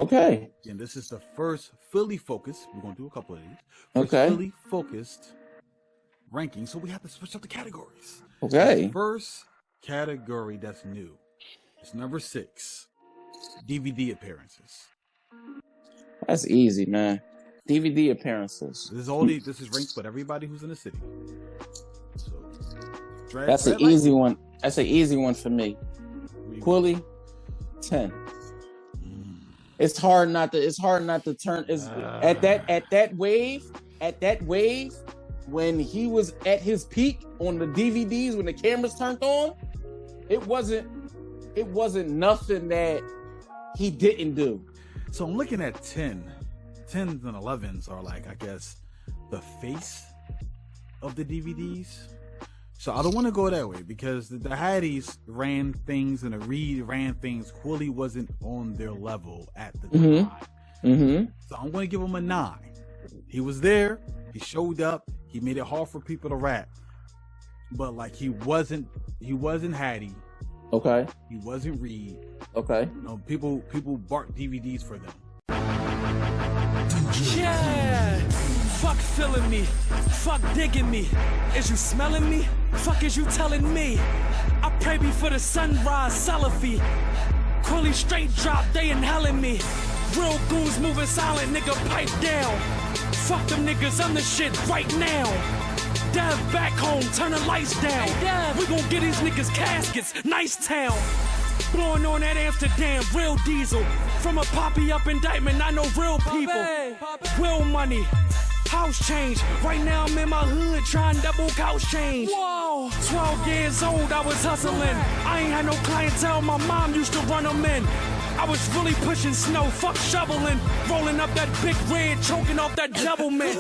Okay. And this is the first Philly focused. We're gonna do a couple of these. First Okay. Philly focused ranking. So we have to switch up the categories. Okay. The first category that's new. It's number 6. DVD appearances. That's easy, man. DVD appearances. This is ranked for everybody who's in the city. So that's an easy one. That's an easy one for me. Quilly, 10. It's hard not to turn at that wave when he was at his peak on the DVDs when the cameras turned on. It wasn't nothing that he didn't do. So I'm looking at 10. 10s and 11s are like, I guess, the face of the DVDs. So I don't want to go that way because the Haddies ran things and the Reed ran things. Quilly wasn't on their level at the time. Mm-hmm. So I'm going to give him a 9. He was there. He showed up. He made it hard for people to rap. But like he wasn't Haddie. Okay. He wasn't Reed. Okay. You know, people bought DVDs for them. Yeah, fuck feeling me, fuck digging me. Is you smelling me? Fuck is you telling me? I pray before the sunrise, Salafi. Quilly straight drop, they inhaling me. Real goons moving silent, nigga, pipe down. Fuck them niggas, I'm the shit right now. Dev back home, turn the lights down. We gon' get these niggas caskets, nice town. Blowing on that Amsterdam, real diesel. From a poppy up indictment, I know real people. Real money, house change. Right now I'm in my hood trying double couch change. Whoa. 12 years old, I was hustling. I ain't had no clientele, my mom used to run them in. I was really pushing snow, fuck shoveling. Rolling up that big red, choking off that double mint.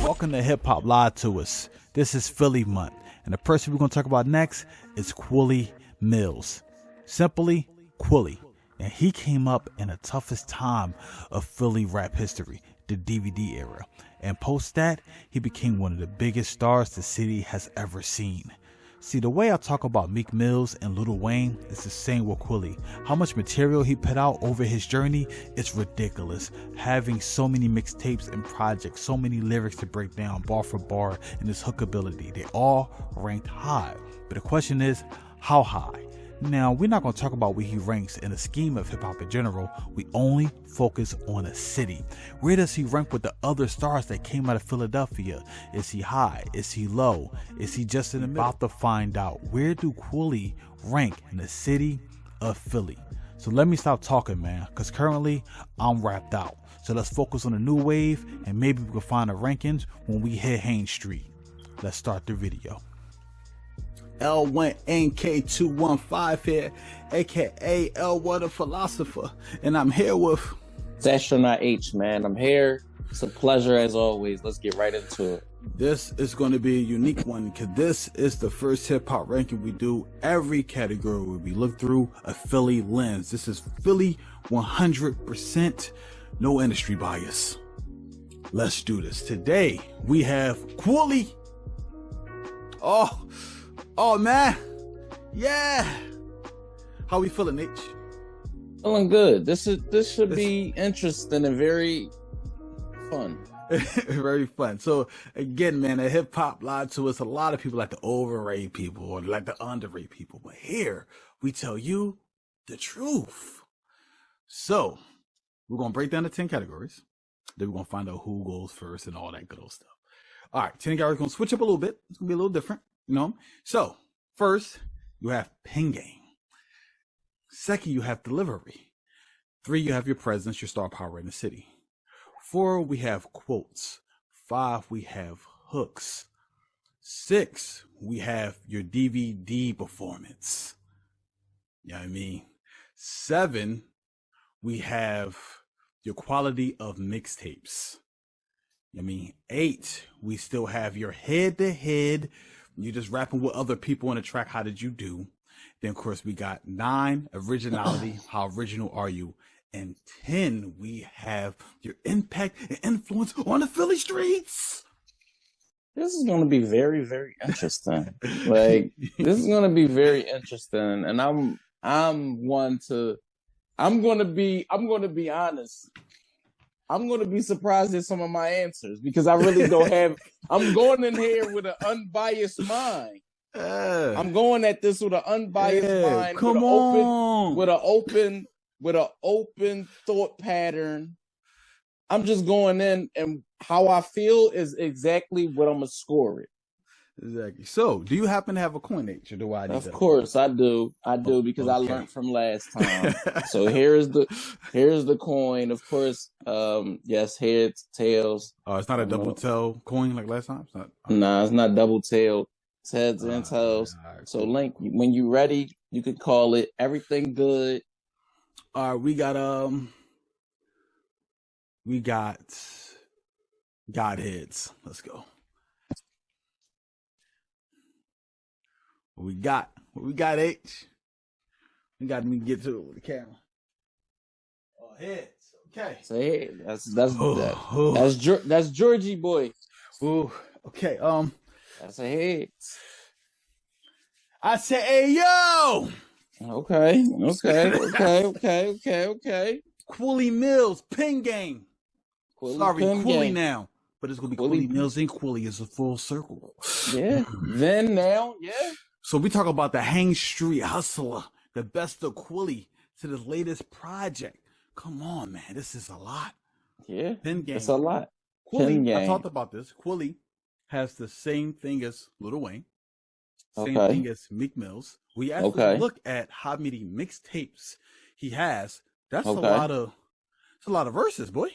Welcome to Hip Hop Live to Us. This is Philly Month. And the person we're going to talk about next is Quilly Mills. Simply Quilly. And he came up in the toughest time of Philly rap history, the DVD era. And post that, he became one of the biggest stars the city has ever seen. See, the way I talk about Meek Mills and Lil Wayne is the same with Quilly. How much material he put out over his journey is ridiculous. Having so many mixtapes and projects, so many lyrics to break down bar for bar, and his hook ability, they all ranked high. But the question is, how high? Now, we're not going to talk about where he ranks in the scheme of hip-hop in general. We only focus on a city. Where does he rank with the other stars that came out of Philadelphia? Is he high? Is he low? Is he just in the middle? About to find out. Where do Quilly rank in the city of Philly? So let me stop talking, man, because currently I'm wrapped out. So let's focus on the new wave, and maybe we can find the rankings when we hit Haines Street. Let's start the video. L1NK215 here, aka L1 the Philosopher, and I'm here with it's Astroknot H, man. I'm here. It's a pleasure as always. Let's get right into it. This is going to be a unique one because this is the first hip hop ranking we do. Every category will be looked through a Philly lens. This is Philly 100%, no industry bias. Let's do this. Today we have Quilly. Oh man, yeah. How we feeling, H? Feeling good. This should be interesting and very fun. Very fun. So again, man, a hip hop lied to us. A lot of people like to overrate people or like to underrate people, but here we tell you the truth. So we're gonna break down the 10 categories. Then we're gonna find out who goes first and all that good old stuff. All right, 10 categories. Gonna switch up a little bit. It's gonna be a little different. You know, so first you have pin game. Second, you have delivery. 3, you have your presence, your star power in the city. 4, we have quotes. 5, we have hooks. 6, we have your DVD performance. You know what I mean? 7, we have your quality of mixtapes. You know what I mean? 8, we still have your head-to-head. You're just rapping with other people on the track. How did you do? Then, of course, we got 9, originality. How original are you? And 10, we have your impact and influence on the Philly streets. This is going to be very, very interesting. Like, this is going to be very interesting. And I'm one to I'm gonna be honest. I'm gonna be surprised at some of my answers because I really don't have. I'm going in here with an unbiased mind. I'm going at this with an unbiased mind. Come on, with an open thought pattern. I'm just going in, and how I feel is exactly what I'm gonna score it. Exactly. So, do you happen to have a coin H, or do I? Of course, I do. I do because I learned from last time. So here's the coin. Of course, yes, heads, tails. Oh, it's not a double tail coin like last time. It's not. Nah, it's not double tail. It's heads and tails. Right, so, Link, when you ready, you could call it. Everything good. All right, we got Godheads. Let's go. What we got H. We got me get to it with the camera. Oh, heads. Okay. So hey, that's Georgie boy. Ooh. Okay. That's a head. I say, hey yo. Okay. Quilly Mills pin game. Quilly now. But it's gonna be Quilly Mills and Quilly is a full circle. Yeah. Then now, yeah. So we talk about the Hang Street Hustler, the best of Quilly to the latest project. Come on, man, this is a lot. Yeah, pin game. It's a lot. Quilly, I talked about this. Quilly has the same thing as Lil Wayne, same thing as Meek Mills. We actually look at how many mixtapes he has. That's a lot of verses, boy.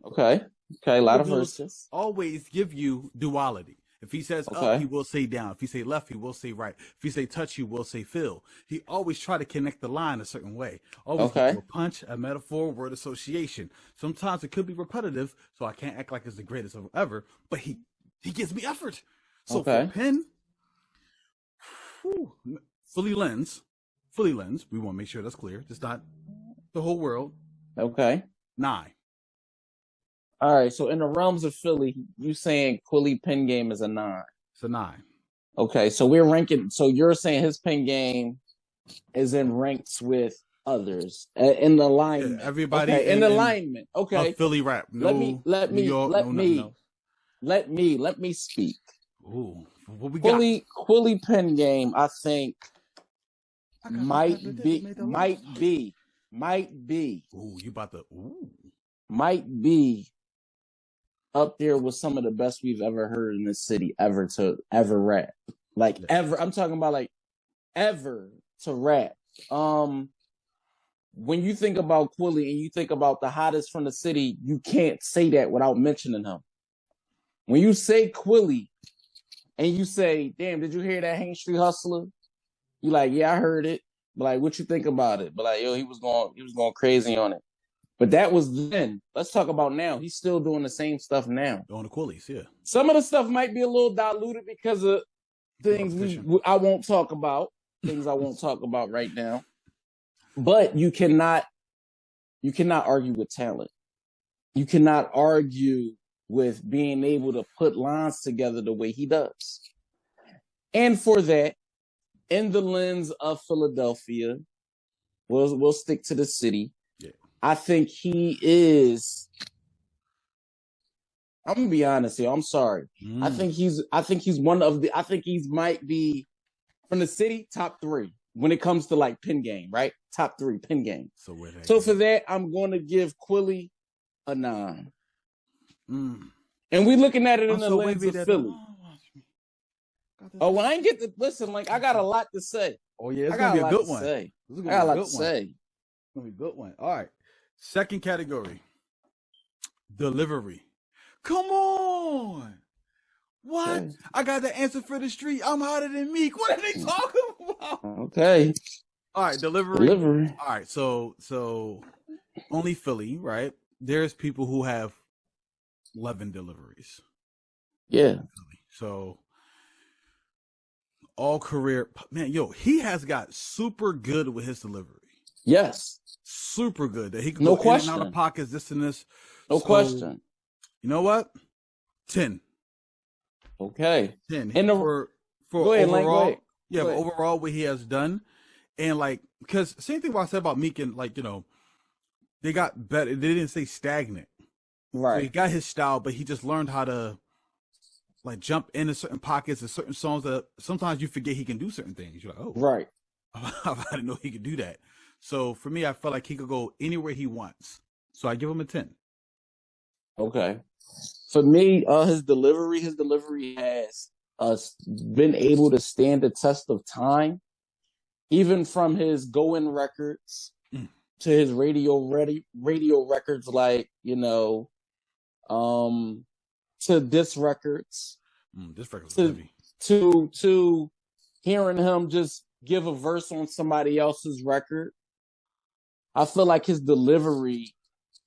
Okay, a lot of verses. Always give you duality. If he says up, he will say down. If he say left, he will say right. If he say touch, he will say feel. He always try to connect the line a certain way. Always a punch, a metaphor, word association. Sometimes it could be repetitive, so I can't act like it's the greatest of ever, but he gives me effort. So for Pen, fully lens, we want to make sure that's clear. Just not the whole world. 9. All right, so in the realms of Philly, you saying Quilly pen game is a 9? It's a 9. Okay, so we're ranking. So you're saying his pen game is in ranks with others in the alignment. Yeah, everybody in alignment. Okay, Philly rap. No, let me speak. Ooh, what we Quilly pen game, I think might be. Ooh, you about to? Ooh, might be up there with some of the best we've ever heard in this city ever rap. Like ever. I'm talking about like ever to rap. When you think about Quilly and you think about the hottest from the city, you can't say that without mentioning him. When you say Quilly and you say, damn, did you hear that Hang Street Hustler? You like, yeah, I heard it. But like, what you think about it? But like, yo, he was going crazy on it. But that was then. Let's talk about now. He's still doing the same stuff now. On the Quillies, yeah. Some of the stuff might be a little diluted because of things I won't talk about. Things I won't talk about right now. But you cannot argue with talent. You cannot argue with being able to put lines together the way he does. And for that, in the lens of Philadelphia, we'll stick to the city. Yeah. I think he is. I'm gonna be honest here. I'm sorry. I think he's one of the. I think he might be from the city top 3 when it comes to like pin game, right? Top 3 pin game. So for that, I'm going to give Quilly a 9. And we looking at it in the lens of Philly. Oh, well, I ain't get to listen. Like, I got a lot to say. Oh yeah, it's gonna be a good one. I got a lot to say. It's gonna be a good one. All right. Second category. Delivery. Come on. What? Okay. I got the answer for the street. I'm hotter than Meek. What are they talking about? Okay. All right, delivery. All right, so only Philly, right? There's people who have 11 deliveries. Yeah. So all career, man, yo, he has got super good with his delivery. Yes. Super good. That he can go in and out of pockets, this and this. No question. You know what? 10. Okay. 10. And for go ahead, overall, go ahead. overall what he has done. And like, because same thing what I said about Meek and like, you know, they got better. They didn't say stagnant. Right. So he got his style, but he just learned how to like jump into certain pockets and certain songs that sometimes you forget he can do certain things. You're like, oh, right. I didn't know he could do that. So for me, I felt like he could go anywhere he wants. So I give him a 10. Okay. For me, his delivery has been able to stand the test of time, even from his go-in records to his radio records, like, you know, to diss records. This record's heavy. To hearing him just give a verse on somebody else's record. I feel like his delivery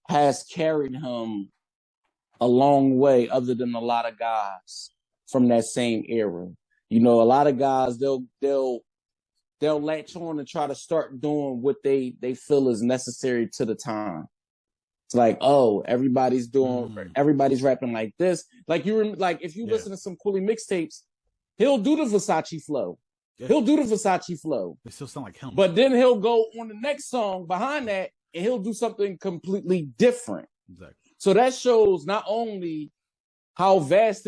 has carried him a long way, other than a lot of guys from that same era. You know, a lot of guys, they'll latch on and try to start doing what they feel is necessary to the time. It's like, oh, everybody's rapping like this. Like if you listen to some Quilly mixtapes, he'll do the Versace flow. Yeah. He'll do the Versace flow. It still sound like him. But then he'll go on the next song behind that and he'll do something completely different. Exactly. So that shows not only how vast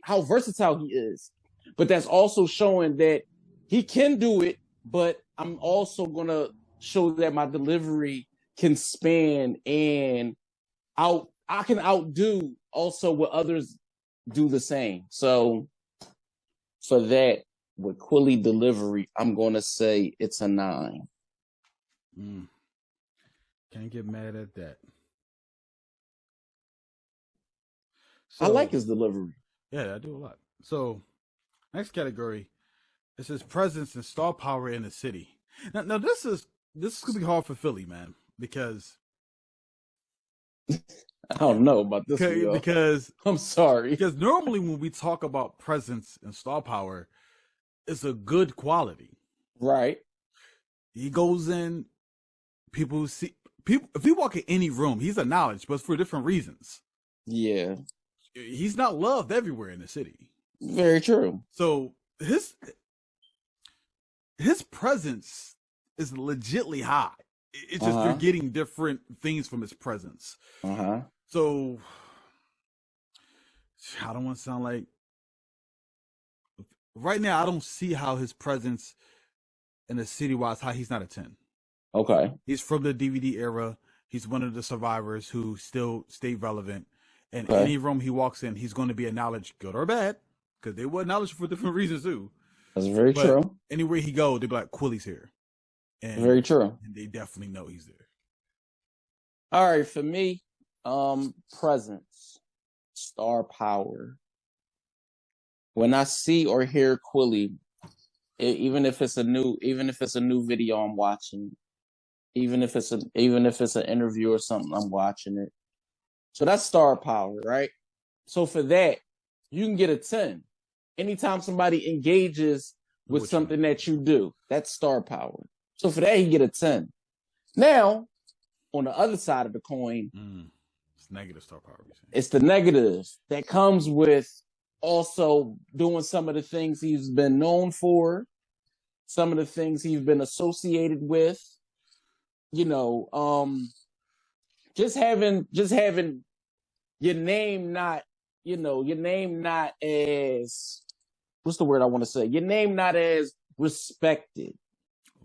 how versatile he is, but that's also showing that he can do it, but I'm also going to show that my delivery can span and I can outdo also what others do the same. So for that, with Quilly delivery, I'm going to say it's a 9. Can't get mad at that. So, I like his delivery. Yeah, I do a lot. So next category, it says presence and star power in the city. Now this is gonna be hard for Philly, man, because I don't know about this one, because I'm sorry. Because normally when we talk about presence and star power, it's a good quality. Right. He goes in, people see people if you walk in any room, he's acknowledged, but for different reasons. Yeah. He's not loved everywhere in the city. Very true. So his presence is legitly high. It's just you're getting different things from his presence. So I don't want to sound like right now. I don't see how his presence in the city wise how he's not a 10. Okay. He's from the DVD era. He's one of the survivors who still stay relevant. And any room he walks in, he's going to be acknowledged, good or bad, because they were acknowledged for different reasons too. That's very true. Anywhere he go, they'll be like, Quilly's here. And, very true. And they definitely know he's there. All right, for me, presence, star power. When I see or hear Quilly, even if it's a new video I'm watching, even if it's an interview or something, I'm watching it. So that's star power, right? So for that, you can get a 10. Anytime somebody engages with something that you do, that's star power. So for that, you get a 10. Now, on the other side of the coin, it's negative star power. It's the negative that comes with also doing some of the things he's been known for, some of the things he's been associated with. You know, just having your name not as, what's the word I want to say? Your name not as respected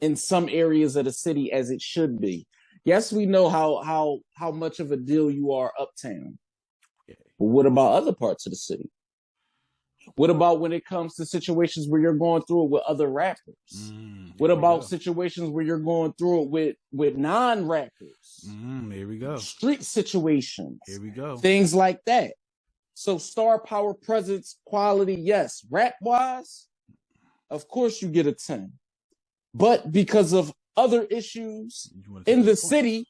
in some areas of the city as it should be. Yes, we know how much of a deal you are uptown. But what about other parts of the city? What about when it comes to situations where you're going through it with other rappers? What about situations where you're going through it with non-rappers? Here we go. Street situations. Here we go. Things like that. So star power, presence, quality, yes. Rap-wise, of course you get a 10. But because of other issues in the city,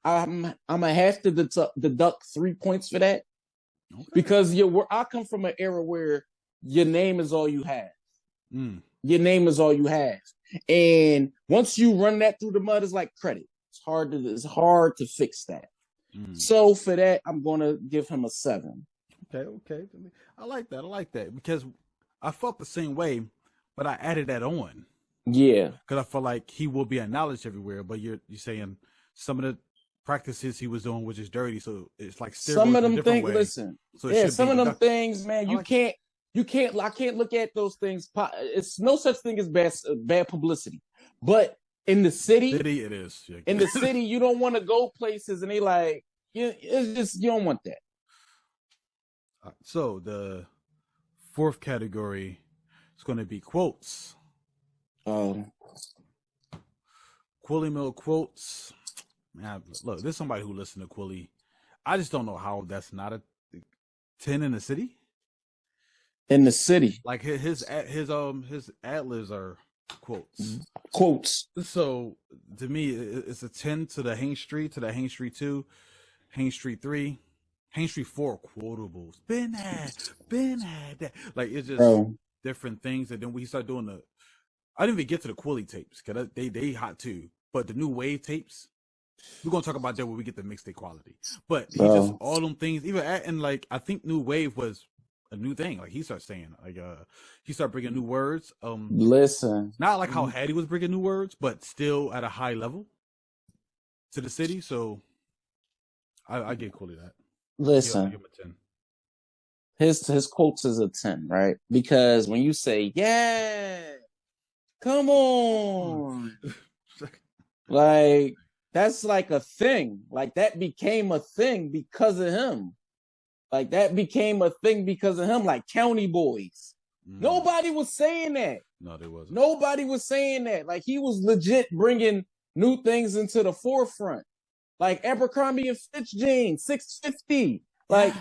I'm gonna have to deduct 3 points for that. Okay. Because I come from an era where your name is all you have. Your name is all you have. And once you run that through the mud, it's like credit. It's hard to fix that. So for that, I'm gonna give him a 7. Okay. I like that because I felt the same way, but I added that on. Yeah. Because I feel like he will be acknowledged everywhere, but you're saying some of the practices he was doing, which is dirty, so it's like some of them things. Way, listen, so yeah, some of them things, man. I can't look at those things. It's no such thing as bad publicity, but in the city, it is. Yeah. In the city, you don't want to go places, and they like, it's just you don't want that. So the fourth category is going to be quotes. Quilly Mill quotes. Man, look, there's somebody who listened to Quilly. I just don't know how that's not a 10 in the city. In the city, like his ad-libs are quotes. Quotes. So to me, it's a 10 to the Hain Street, to the Hain Street 2, Hain Street 3, Hain Street 4 quotables. Been had that. Like it's just different things. And then we start doing I didn't even get to the Quilly tapes because they hot too. But the new wave tapes, we're gonna talk about that when we get the mixtape quality. But he just all them things, even and like I think new wave was a new thing. Like he started saying, like he started bringing new words. Listen, not like how Hattie was bringing new words, but still at a high level to the city. So I give Quilly that. Listen, I give him a 10. His quotes is a 10, right? Because when you say, yeah, come on, like that's like a thing. Like that became a thing because of him. Like that became a thing because of him. Like County Boys. Nobody was saying that. No, there wasn't. Nobody was saying that. Like he was legit bringing new things into the forefront. Like Abercrombie and Fitch jeans, 650. Like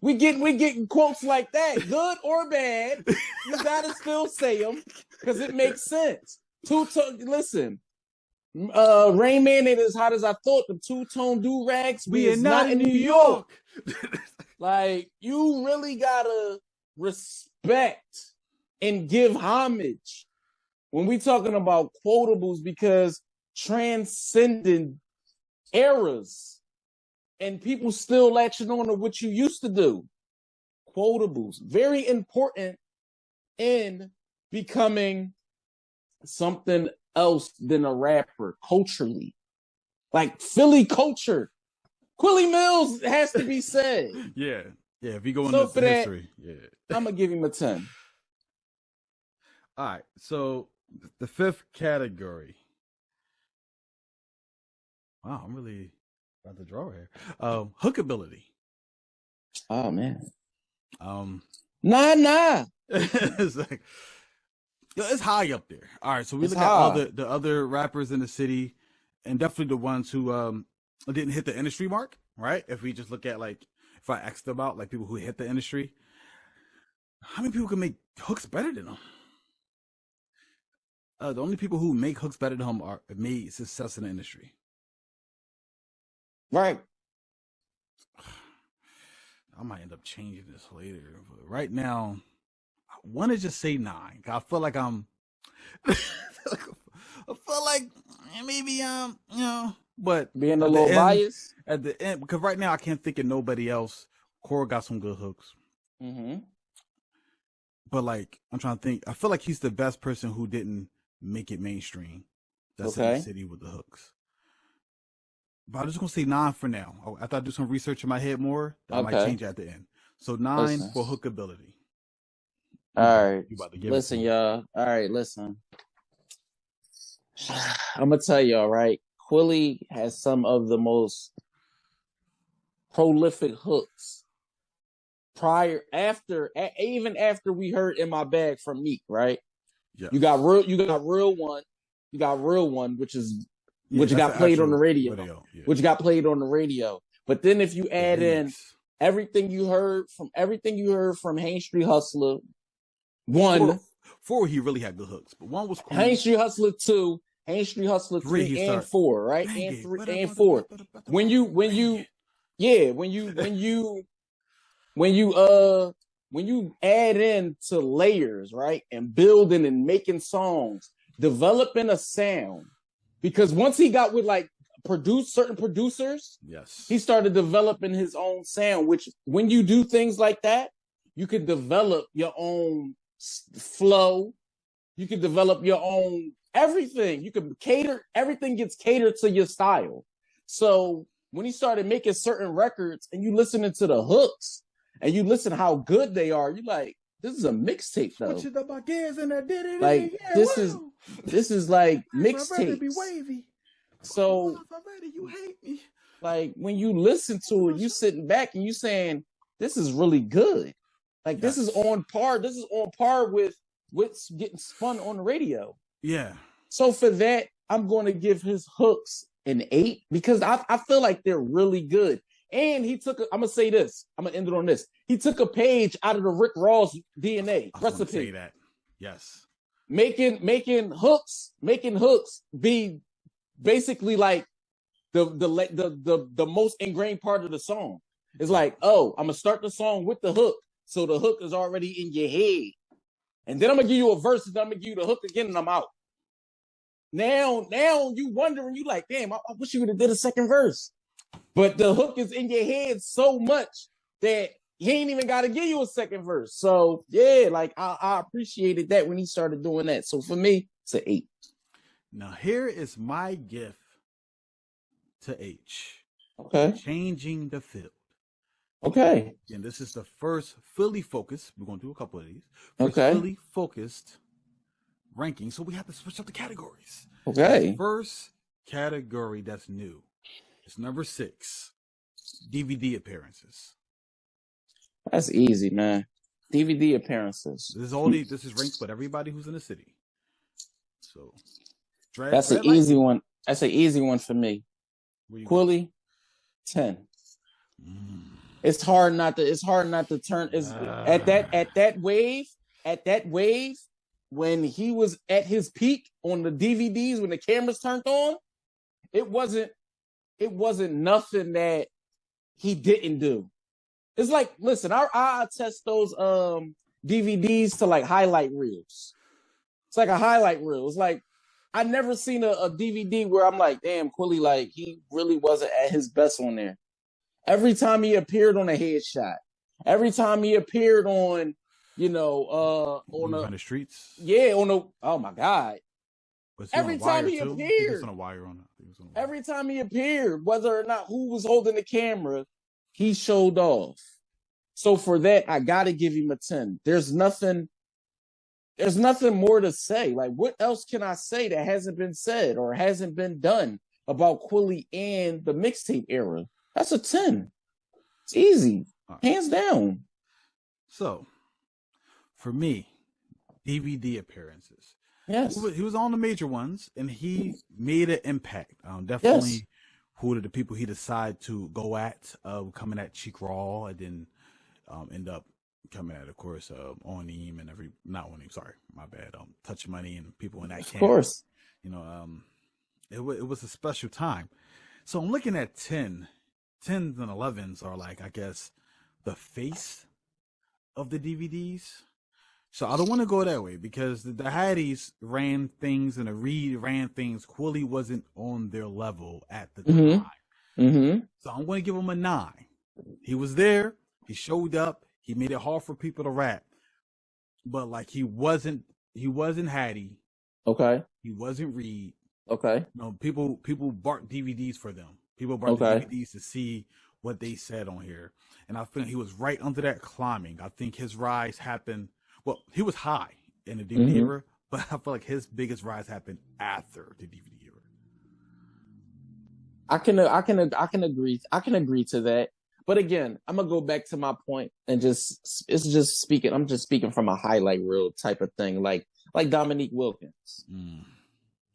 we getting quotes like that, good or bad. You gotta still say them because it makes sense. Listen, Rain Man ain't as hot as I thought. The two-tone do rags. We is not in New York. Like you really gotta respect and give homage when we talking about quotables because transcending eras and people still latching on to what you used to do. Quotables, very important in becoming something else than a rapper culturally. Like Philly culture. Quilly Mills has to be said. Yeah. If you go into history, I'm gonna give him a 10. All right. So the fifth category. Wow, I'm really about to draw here. Hookability. Oh man. Nah. It's like it's high up there. All right, so we look at all the other rappers in the city, and definitely the ones who didn't hit the industry mark, right? If we just look at like if I asked about like people who hit the industry, how many people can make hooks better than them? The only people who make hooks better than them are made success in the industry. Right. I might end up changing this later, but right now, I want to just say 9. I feel like I'm. I feel like maybe but being a little biased at the end because right now I can't think of nobody else. Cora got some good hooks. But like I'm trying to think, I feel like he's the best person who didn't make it mainstream. That's in the city with the hooks. But I'm just gonna say 9 for now. After I do some research in my head more, I might change at the end. So 9 for hookability. All right. Listen, y'all. All right, listen. I'm gonna tell y'all, right? Quilly has some of the most prolific hooks. Even after we heard "In My Bag" from Meek, right? Yeah. You got real one, which got played on the radio. Which got played on the radio. But then if you add in everything you heard from Hain Street Hustler, 1, 4 he really had good hooks, but 1 was cool. Hain Street Hustler 2, Hain Street Hustler 3 and 4, right? And 3 and 4. When you add in to layers, right? And building and making songs, developing a sound. Because once he got with like certain producers, he started developing his own sound, which when you do things like that, you can develop your own flow, You can develop your own everything. You can cater, everything gets catered to your style. So when he started making certain records and you listening to the hooks and you listen how good they are, you like, this is a mixtape though. Like this is like mixtape. So like when you listen to it, you sitting back and you saying, this is really good. Like this is on par. This is on par with what's getting spun on the radio. Yeah. So for that, I'm going to give his hooks an 8 because I feel like they're really good. And he took, I'm going to say this. I'm going to end it on this. He took a page out of the Rick Ross DNA recipe. Say that. Yes. Making hooks be basically like the most ingrained part of the song. It's like, oh, I'm going to start the song with the hook. So the hook is already in your head. And then I'm going to give you a verse and I'm going to give you the hook again and I'm out. Now you wondering, you like, damn, I wish you would have did a second verse. But the hook is in your head so much that he ain't even got to give you a second verse. So yeah, like I appreciated that when he started doing that. So for me, it's an 8. Now here is my gift to H. Okay. Changing the field. Okay. And this is the first Philly focused. We're going to do a couple of these. Okay. Philly focused ranking. So we have to switch up the categories. Okay. The first category that's new is number 6, DVD appearances. That's easy, man. DVD appearances. This is ranked with everybody who's in the city. So that's an easy one. That's an easy one for me. Quilly, 10. It's hard not to turn at that wave when he was at his peak on the DVDs when the cameras turned on. It wasn't nothing that he didn't do. It's like, listen, I test those DVDs to like highlight reels. It's like a highlight reel. It's like I never seen a DVD where I'm like, damn, Quilly, like he really wasn't at his best on there. Every time he appeared on a headshot, every time he appeared on, on the streets. Yeah, oh my God. Every time he appeared, every time he appeared, whether or not who was holding the camera, he showed off. So for that, I gotta give him a 10. There's nothing more to say. Like, what else can I say that hasn't been said or hasn't been done about Quilly and the mixtape era? That's a 10. It's easy. Hands down. So, for me, DVD appearances. Yes. He was on the major ones, and he made an impact. Definitely who are the people he decided to go at, coming at Cheek Raw, and then end up coming at, of course, On Him and Touch Money and people in that camp. Of course. It was a special time. So I'm looking at 10s and 11s are like, I guess, the face of the DVDs. So I don't want to go that way because the Haddies ran things and the Reed ran things. Quilly wasn't on their level at the time. Mm-hmm. So I'm going to give him a 9. He was there. He showed up. He made it hard for people to rap. But like he wasn't Hattie. Okay. He wasn't Reed. Okay. People bought DVDs for them. People bought the DVDs to see what they said on here. And I think he was right under that climbing. I think his rise happened. Well, he was high in the DVD era, but I feel like his biggest rise happened after the DVD era. I can agree. I can agree to that. But again, I'm gonna go back to my point and I'm just speaking from a highlight reel type of thing, like Dominique Wilkins.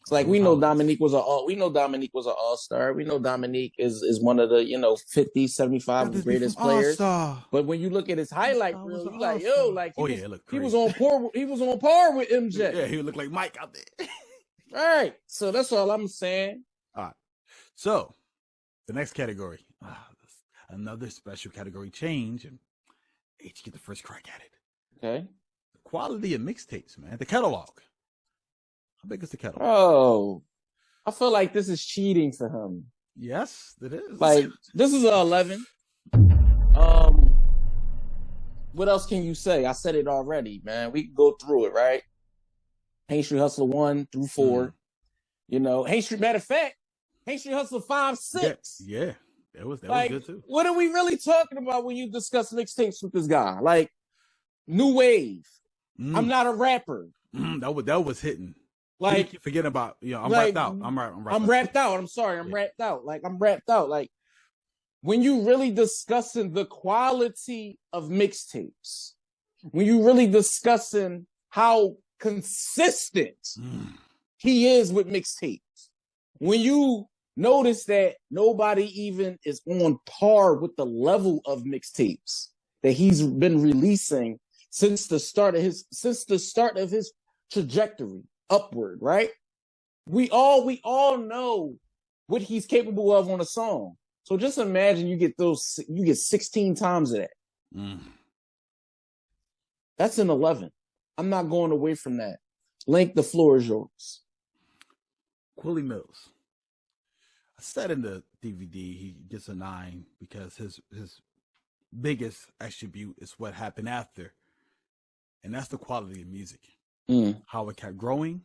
It's like we know Dominique was an all-star. We know Dominique is one of the 50, 75 greatest players. But when you look at his highlight reel, you like, yo, like he was on par with MJ. Yeah, he looked like Mike out there. All right. So that's all I'm saying. All right. So the next category. Another special category change, and H get the first crack at it. Okay. The quality of mixtapes, man. The catalog. How big is the catalog? Oh, I feel like this is cheating for him. Yes, it is. Like, this is an 11. What else can you say? I said it already, man. We can go through it, right? Hain Street Hustler 1 through 4. You know, Hain Street, matter of fact, Hain Street Hustler 5, 6. Yeah. That was like, good too. What are we really talking about when you discuss mixtapes with this guy? Like, new wave. I'm not a rapper. That was hitting. Like, forget about, I'm rapped out. I'm rapped out. I'm sorry. I'm rapped out. Like, I'm rapped out. Like, when you really discussing the quality of mixtapes, when you really discussing how consistent he is with mixtapes, when you notice that nobody even is on par with the level of mixtapes that he's been releasing since the start of his trajectory upward, right? We all know what he's capable of on a song. So just imagine you get 16 times of that. That's an 11. I'm not going away from that. Link, the floor is yours. Quilly Mills. I said in the DVD he gets a 9 because his biggest attribute is what happened after. And that's the quality of music. How it kept growing,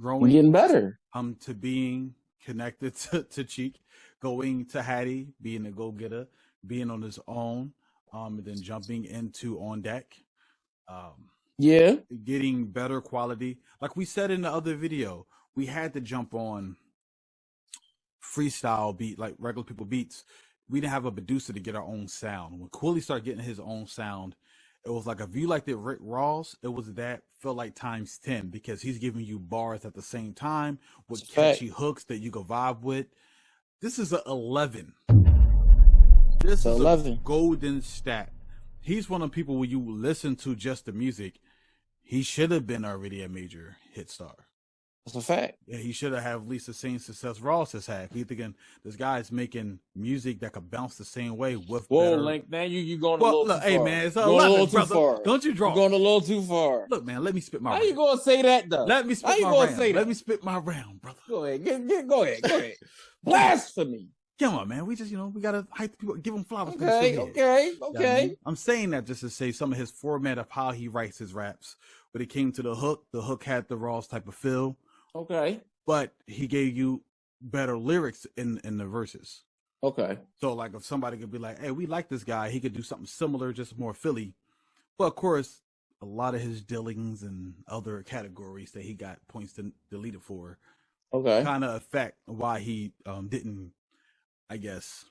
getting better. To being connected to Cheek, going to Hattie, being a go-getter, being on his own, and then jumping into On Deck. Getting better quality. Like we said in the other video, we had to jump on freestyle beat, like regular people beats. We didn't have a producer to get our own sound. When Quilly started getting his own sound, it was like, if you liked it Rick Ross, it was that felt like times 10 because he's giving you bars at the same time with catchy hooks that you can vibe with. This is an 11. This is 11. A golden stat. He's one of the people when you listen to just the music, he should have been already a major hit star. That's a fact. Yeah, he should have had at least the same success Ross has had. He's thinking this guy is making music that could bounce the same way with better. Link, man, you going a little too far. Hey, man, it's 11, brother. Too far. Don't you draw? You're going a little too far. Look, man, let me spit my round. How you going to say that, though? Let me spit my round. Let me spit my round, brother. Go ahead. Go ahead. Blasphemy. Come on, man. We just, we got to hype people, give him flowers. Okay. I'm saying that just to say some of his format of how he writes his raps. When it came to the hook had the Ross type of feel. Okay. But he gave you better lyrics in the verses. Okay. So like if somebody could be like, hey, we like this guy, he could do something similar, just more Philly. But of course, a lot of his dealings and other categories that he got points deleted for. Okay. Kind of affect why he didn't, I guess,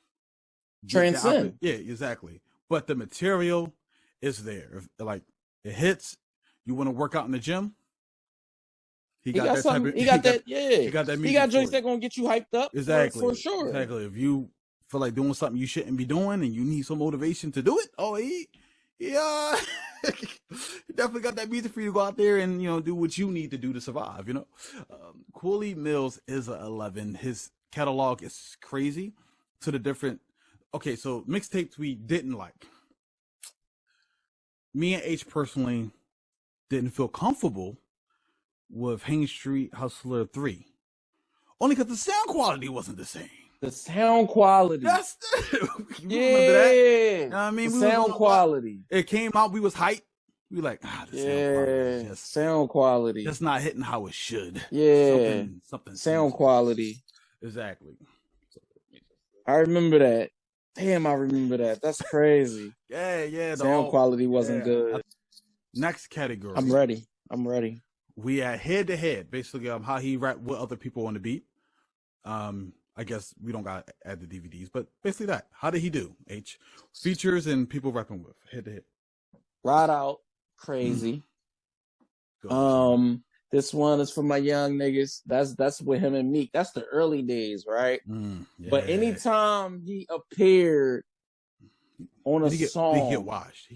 transcend. Yeah, exactly. But the material is there. If, like it hits, you want to work out in the gym. He got joints that gonna get you hyped up. Exactly. For sure. Exactly. If you feel like doing something you shouldn't be doing and you need some motivation to do it, he definitely got that music for you to go out there and, do what you need to do to survive, Quilly Mills is a 11. His catalog is crazy to the different. Okay, so mixtapes we didn't like. Me and H personally didn't feel comfortable with Hain Street Hustler 3. Only because the sound quality wasn't the same. The sound quality. That's remember that? You know what I mean? The sound quality. It came out, we was hyped. We like, the sound quality. Just not hitting how it should. Yeah. Something sound quality. Exactly. I remember that. Damn, I remember that. That's crazy. Yeah. Sound quality wasn't good. Next category. I'm ready. We had head to head, basically how he rap with other people on the beat. I guess we don't got to add the DVDs, but basically that. How did he do? H features and people rapping with head to head. Ride Out, crazy. This one is for my young niggas. That's with him and Meek. That's the early days, right? Yeah. But anytime he appeared on a song, did he get washed?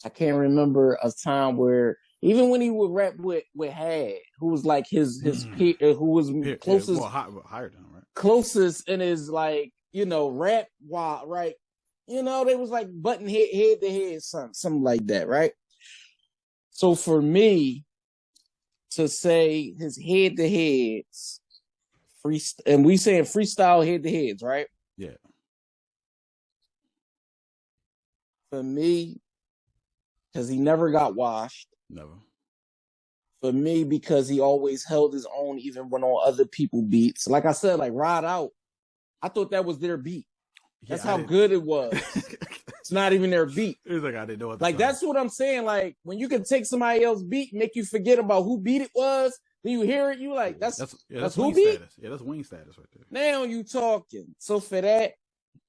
I can't remember a time where. Even when he would rap with Had, who was like his peer, who was closest, higher than him, right? Closest in his rap right? They was like button head to head, something like that, right? So for me to say his head to heads, and we saying freestyle head to heads, right? Yeah. For me, because he never got washed. Never. for me because he always held his own even when on other people beats. Like I said, like Ride Out, I thought that was their beat. That's how good it was. It's not even their beat. It was like I didn't know. Like that's what I'm saying. Like when you can take somebody else's beat, make you forget about who beat it was. Then you hear it, you like that's who beat. Status. Yeah, that's Wayne status right there. Now you talking. So for that,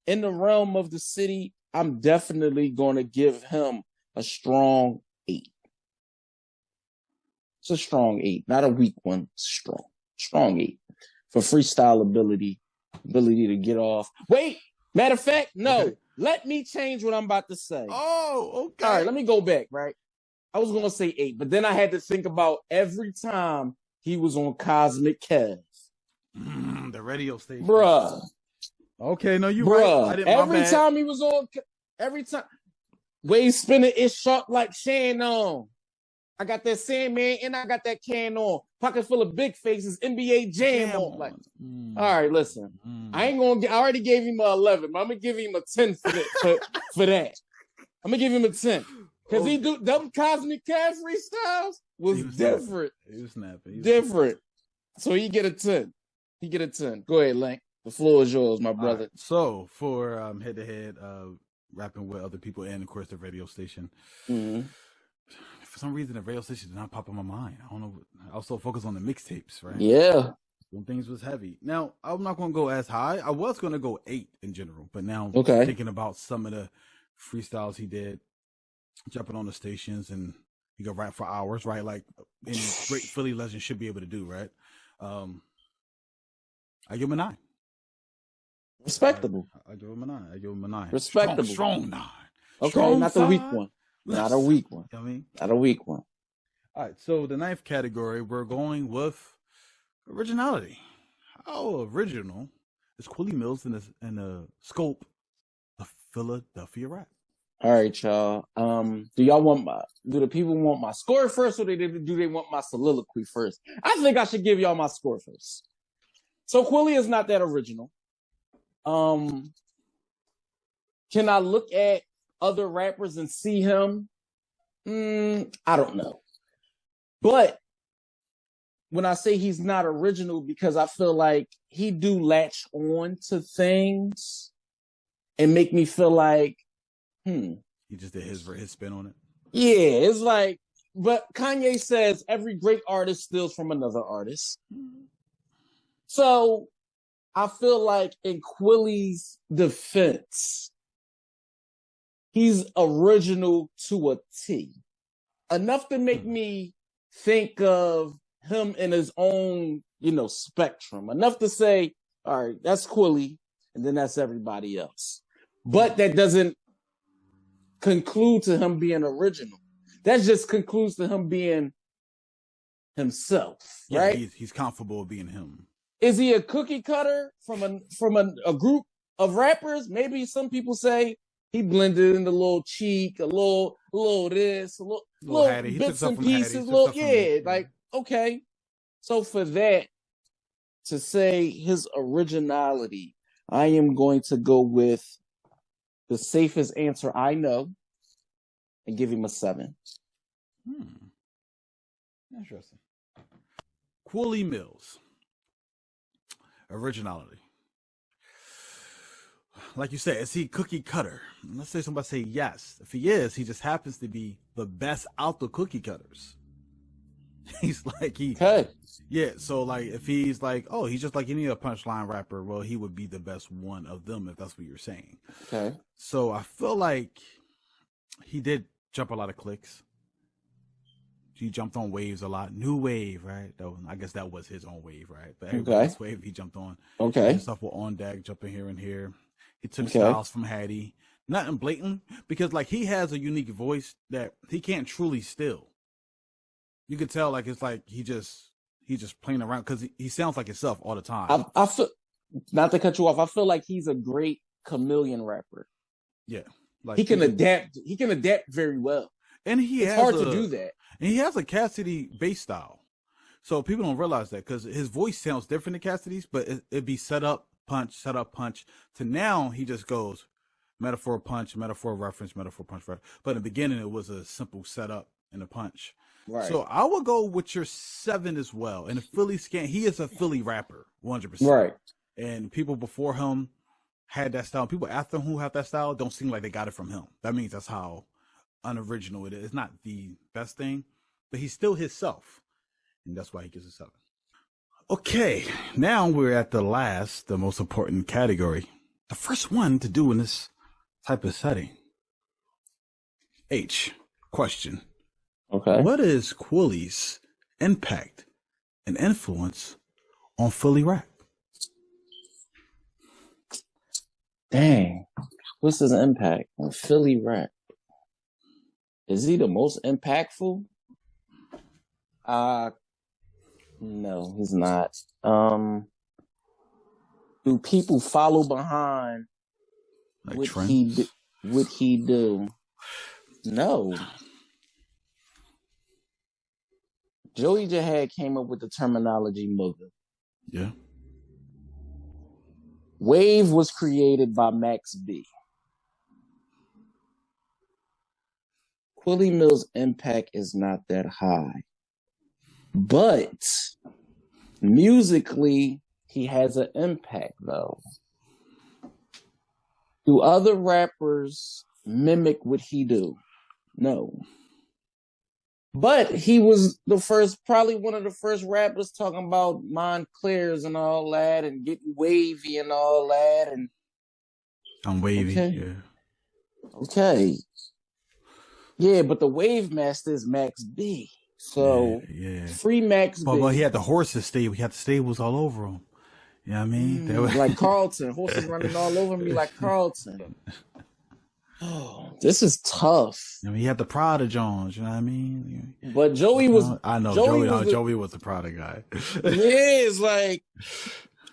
in the realm of the city, I'm definitely going to give him a strong 8. It's a strong 8, not a weak one. Strong 8 for freestyle ability to get off. Wait, matter of fact, no. Okay. Let me change what I'm about to say. Oh, okay. All right, let me go back. Right, I was going to say 8, but then I had to think about every time he was on Cosmic Kev. The radio station, bruh. Okay, no, you bruh. Right. Every time he was on, every time. Wave spinning is sharp like Shannon. I got that Sandman and I got that can on. Pocket full of big faces, NBA Jam on. Like, all right, listen. I ain't gonna. I already gave him a 11, but I'm gonna give him a 10 for that. I'm gonna give him a 10 because he do them Cosmic Cat freestyles was different. He was snapping. Different. So he get a 10. He get a 10. Go ahead, Link. The floor is yours, my brother. Right. So for head to head, rapping with other people and of course the radio station. Mm-hmm. For some reason, the radio station did not pop in my mind. I don't know. I was so focused on the mixtapes, right? Yeah. When things was heavy. Now, I'm not going to go as high. I was going to go 8 in general, but now thinking about some of the freestyles he did, jumping on the stations, and he could rap for hours, right? Like any great Philly legend should be able to do, right? I give him a 9. Respectable. I give him a 9. I give him a 9. Respectable. Strong 9. Okay, strong not the weak one. Not a weak one. I mean, not a weak one. All right, so the 9th category, we're going with originality. How original is Quilly Mills in the scope of Philadelphia rap? All right, y'all. Do the people want my score first, or do they want my soliloquy first? I think I should give y'all my score first. So Quilly is not that original. Can I look at other rappers and see him? I don't know. But when I say he's not original, because I feel like he do latch on to things and make me feel like, He just did his spin on it. Yeah, it's like, but Kanye says every great artist steals from another artist. So I feel like in Quilly's defense, he's original to a T. Enough to make me think of him in his own, spectrum. Enough to say, all right, that's Quilly, and then that's everybody else. But that doesn't conclude to him being original. That just concludes to him being himself, right? Yeah, he's comfortable being him. Is he a cookie cutter from a group of rappers? Maybe some people say he blended in a little Cheek, a little this, a little bits and pieces, okay. So for that, to say his originality, I am going to go with the safest answer I know and give him a 7. Interesting. Quilly Mills. Originality. Like you said, is he cookie cutter? Let's say somebody say yes. If he is, he just happens to be the best out the cookie cutters. He's like yeah. So like, if he's like, oh, he's just like any other punchline rapper, well, he would be the best one of them if that's what you're saying. Okay. So I feel like he did jump a lot of clicks. He jumped on waves a lot. New wave, right? I guess that was his own wave, right? But everybody's wave he jumped on. Okay. Stuff with On Deck, jumping here and here. He took styles from Hattie. Nothing blatant, because like he has a unique voice that he can't truly steal. You could tell, like it's like he's just playing around because he sounds like himself all the time. I feel, not to cut you off, I feel like he's a great chameleon rapper. Yeah, like he can adapt. He can adapt very well, and it's hard to do that. And he has a Cassidy bass style, so people don't realize that because his voice sounds different than Cassidy's, but it'd be set up punch. To now he just goes metaphor punch, metaphor reference, metaphor punch. But in the beginning it was a simple setup and a punch. Right. So I will go with your 7 as well. And Philly Scan, he is a Philly rapper, 100%. Right. And people before him had that style. People after him who have that style don't seem like they got it from him. That means that's how unoriginal it is. It's not the best thing, but he's still himself. And that's why he gets a 7. Okay, now we're at the most important category. The first one to do in this type of setting. H, question. Okay. What is Quilly's impact and influence on Philly rap? Dang. What's his impact on Philly rap? Is he the most impactful? No, he's not. Do people follow behind Like what trends? he do? No. Joey Jahad came up with the terminology movement. Yeah. Wave was created by Max B. Quilly Mill's impact is not that high. But musically, he has an impact, though. Do other rappers mimic what he do? No. But he was probably one of the first rappers talking about Montclairs and all that and getting wavy and all that. And I'm wavy, okay. Yeah. Okay. Yeah, but the wave master is Max B. So yeah. Free Max B. But he had the horses stable. He had the stables all over him. You know what I mean? Like Carlton. Horses running all over me like Carlton. Oh, this is tough. I mean, he had the Prada Jones, you know what I mean? But Joey was... I know, Joey was the Prada guy. Yeah, it's like,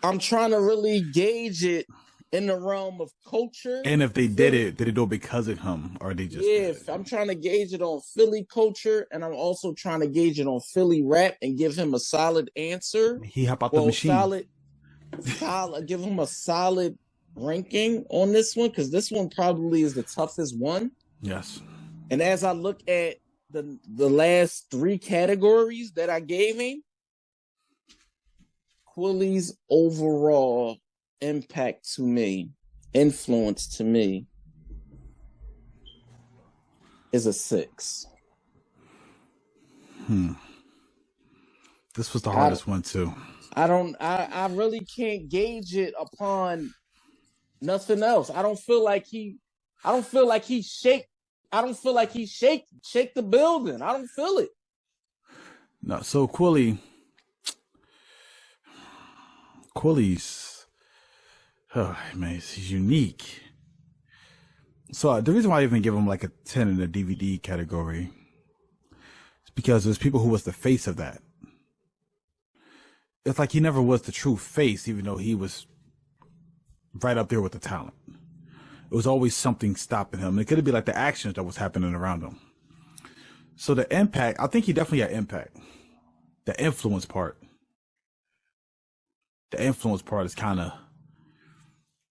I'm trying to really gauge it in the realm of culture. And if they did it do it because of him? Or they just... Yeah, I'm trying to gauge it on Philly culture, and I'm also trying to gauge it on Philly rap and give him a solid answer. He hop out the machine. Solid, give him a solid ranking on this one, because this one probably is the toughest one. Yes. And as I look at the last 3 categories that I gave him, Quilly's overall impact to me, influence to me, is a 6. This was the hardest one too. I really can't gauge it upon nothing else. I don't feel like he shake the building. I don't feel it. No, so Quilly's he's unique. So the reason why I even give him like a 10 in the DVD category is because there's people who was the face of that. It's like he never was the true face, even though he was right up there with the talent. It was always something stopping him. It could be like the actions that was happening around him. So the impact, I think he definitely had impact. The influence part is kind of,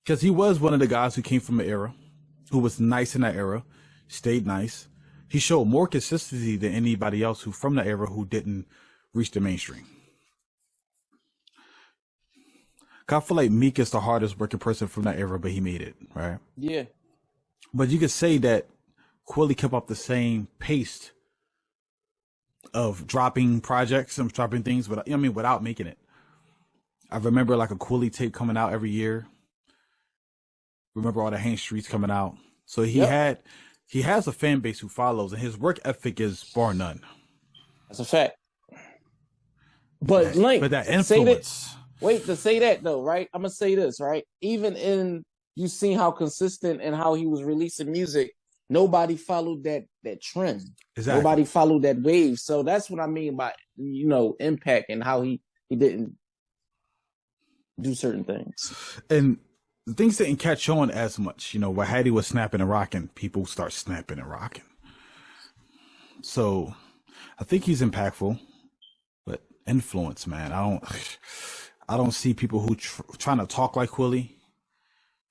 because he was one of the guys who came from an era, who was nice in that era, stayed nice. He showed more consistency than anybody else who from the era who didn't reach the mainstream. I feel like MEEK is the hardest working person from that era, but he made it, right? Yeah. But you could say that Quilly kept up the same pace of dropping projects and dropping things, without making it. I remember like a Quilly tape coming out every year. Remember all the Hain Streets coming out. So he has a fan base who follows, and his work ethic is bar none. That's a fact. But that influence. To say that though, right? I'm gonna say this, right? Even in you seen how consistent and how he was releasing music, nobody followed that trend. Exactly. Nobody followed that wave. So that's what I mean by impact and how he didn't do certain things. And the things didn't catch on as much. Where Hattie was snapping and rocking, people start snapping and rocking. So I think he's impactful, but influence, man, I don't see people who trying to talk like Quilly,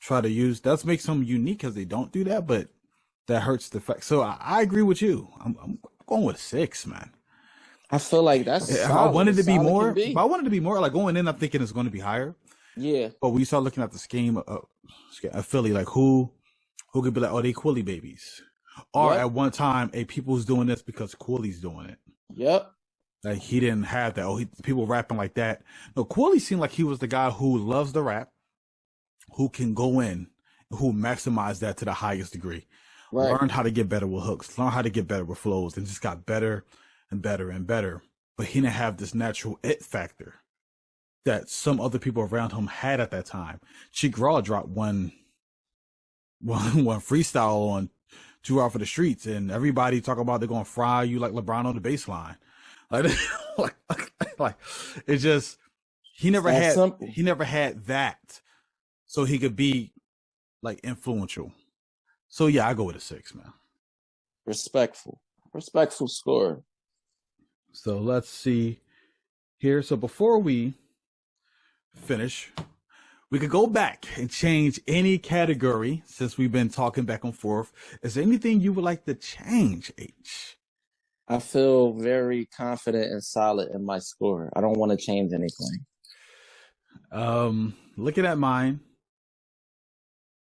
try to use, that makes them unique because they don't do that, but that hurts the fact. So I agree with you. I'm going with 6, man. I feel like that's If solid. I wanted to be Solid more, can be. if I wanted to be more, like going in, I'm thinking it's going to be higher. Yeah. But when you start looking at the scheme of Philly, like who could be like, oh, they Quilly babies, or Yep. at one time, people's doing this because Quilly's doing it. Yep. Like he didn't have that. Oh, people rapping like that. No, Quilly seemed like he was the guy who loves the rap, who can go in, who maximized that to the highest degree. Right. Learned how to get better with hooks, learned how to get better with flows, and just got better and better and better. But he didn't have this natural it factor that some other people around him had at that time. Cheek Raw dropped one freestyle on 2 Hour for the Streets, and everybody talk about they're gonna fry you like LeBron on the baseline. Like it's just he never had that, so he could be like influential. So yeah, I go with a 6, man. Respectful score. So let's see here. So before we finish, we could go back and change any category since we've been talking back and forth. Is there anything you would like to change, H? I feel very confident and solid in my score. I don't want to change anything. Looking at mine,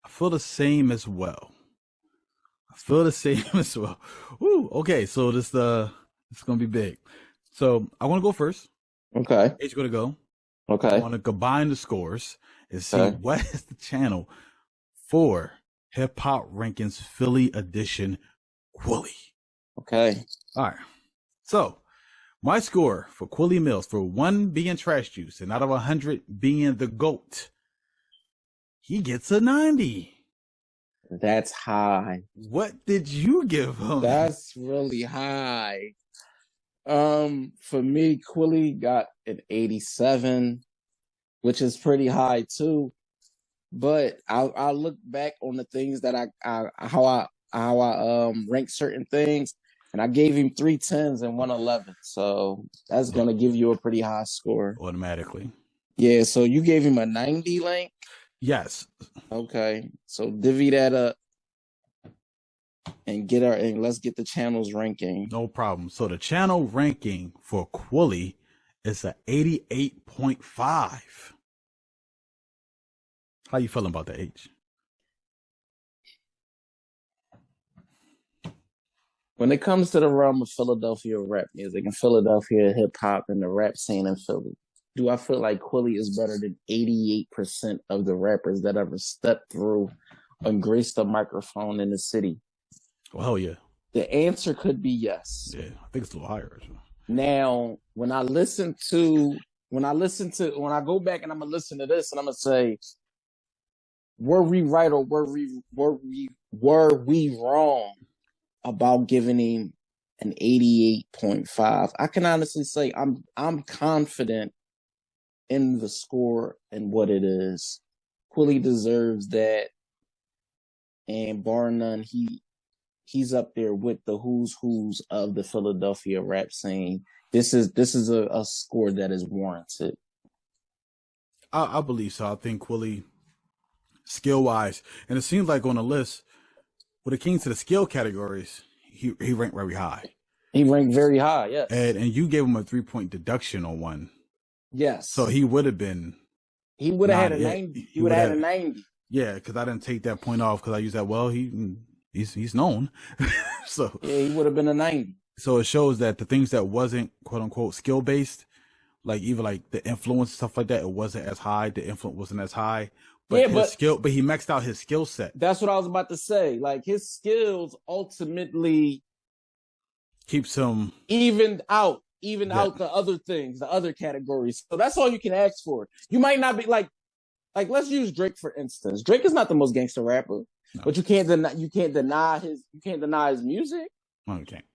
I feel the same as well. Ooh, okay, so this is gonna be big. So I want to go first. Okay. H gonna go. Okay. I want to combine the scores and see what is the channel for Hip Hop Rankings Philly Edition Quilly. Okay. All right. So my score for Quilly Mills, for 1 being trash juice and out of 100 being the GOAT, he gets a 90. That's high. What did you give him? That's really high. For me, Quilly got an 87, which is pretty high too. But I look back on the things that how I rank certain things, and I gave him 3 10s and 1 11. So that's gonna give you a pretty high score Automatically. Yeah. So you gave him a 90, Link? Yes. Okay. So divvy that up and let's get the channel's ranking. No problem. So the channel ranking for Quilly is a 88.5. How you feeling about that, H? When it comes to the realm of Philadelphia rap music and Philadelphia hip hop and the rap scene in Philly, do I feel like Quilly is better than 88% of the rappers that ever stepped through and graced the microphone in the city? Well, hell yeah. The answer could be yes. Yeah, I think it's a little higher. Now, when I go back and I'm gonna listen to this and I'm gonna say, were we right or were we wrong about giving him an 88.5? I can honestly say I'm confident in the score and what it is. Quilly deserves that, and bar none, he's up there with the who's of the Philadelphia rap scene. This is a score that is warranted. I believe so. I think Quilly, skill wise, and it seems like on the list, when it came to the skill categories, he ranked very high. He ranked very high, yes. And you gave him a 3-point deduction on one. Yes. So he would have been. He would have had a 90. He would have had a 90. Yeah, because I didn't take that point off because I used that. Well, he's known. So yeah, he would have been a 90. So it shows that the things that wasn't quote unquote skill based, like even like the influence stuff like that, it wasn't as high. The influence wasn't as high. But yeah, his skill, but he maxed out his skill set. That's what I was about to say. Like his skills ultimately keeps him even out the other things, the other categories. So that's all you can ask for. You might not be like let's use Drake for instance. Drake is not the most gangster rapper, no. But you can't deny his music. No, you can't.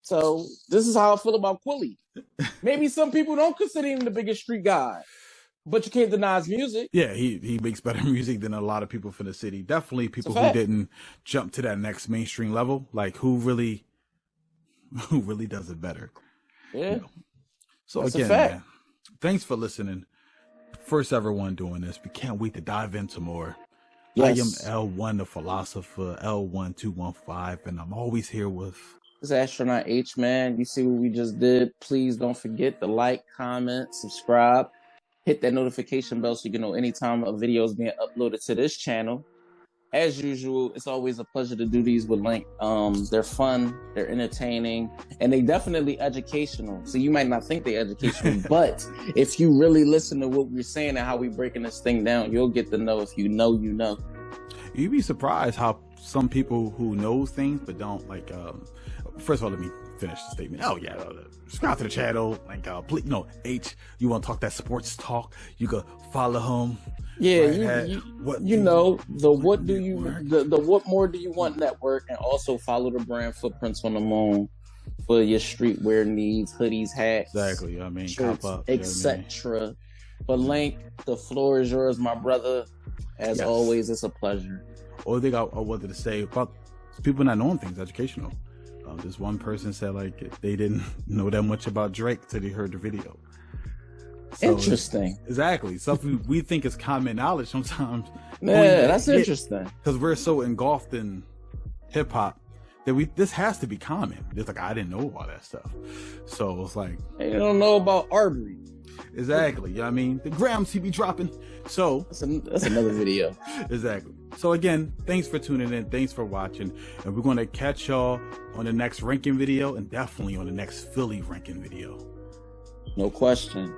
So this is how I feel about Quilly. Maybe some people don't consider him the biggest street guy, but you can't deny his music. Yeah, he makes better music than a lot of people from the city. Definitely people who didn't jump to that next mainstream level. Like who really does it better. Yeah. You know? So that's again, man, thanks for listening. First ever one doing this. We can't wait to dive into more. Yes. I am L1 the philosopher, L1215, and I'm always here with It's Astronaut H, man. You see what we just did. Please don't forget to like, comment, subscribe, hit that notification bell so you can know anytime a video is being uploaded to this channel. As usual, it's always a pleasure to do these with Link. They're fun, they're entertaining, and they definitely educational. So you might not think they're educational, but if you really listen to what we're saying and how we breaking this thing down, you'll get to know. If you know, you know. You'd be surprised how some people who knows things but don't like. First of all, let me finish the statement. Oh yeah, subscribe to the channel. Like, please, H, you want to talk that sports talk? You can follow him. Yeah, what more do you want network, and also follow the brand Footprints on the Moon for your streetwear needs, hoodies, hats, exactly. I mean, shirts, etc. But Link, the floor is yours, my brother. As always, it's a pleasure. Only thing I wanted to say about people not knowing things, educational. This one person said like they didn't know that much about Drake till they heard the video. So interesting. Exactly. Something we think is common knowledge sometimes. Yeah, that's interesting. Because we're so engulfed in hip hop that this has to be common. It's like I didn't know all that stuff. So it's like you don't know about Arbery. Exactly. You know what I mean? The grams he be dropping. So that's another video. Exactly. So again, thanks for tuning in. Thanks for watching. And we're going to catch y'all on the next ranking video and definitely on the next Philly ranking video. No question.